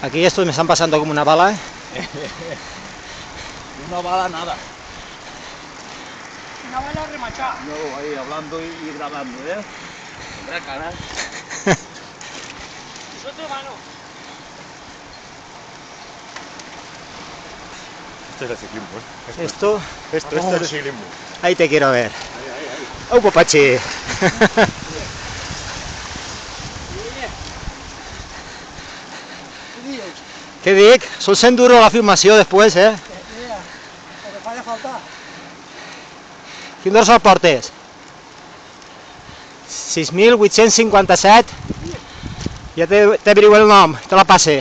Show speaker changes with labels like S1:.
S1: Aquí estos me están pasando como una bala.
S2: Una bala nada.
S3: Una bala remachada.
S2: No, ahí hablando y grabando, ¿eh? Tendrá cara.
S3: Suelto de mano.
S2: Este es el ciclismo, ¿eh?
S1: Esto,
S2: Esto es el ciclismo.
S1: ahí te quiero ver.
S2: Ahí.
S1: ¡Oh, papachi! Què dic? Sol sent duro la filmació després, eh?
S3: Mira, el que fa falta.
S1: Quin dorsal portes? 6.857. Ja t'averiguo el nom, te la passe.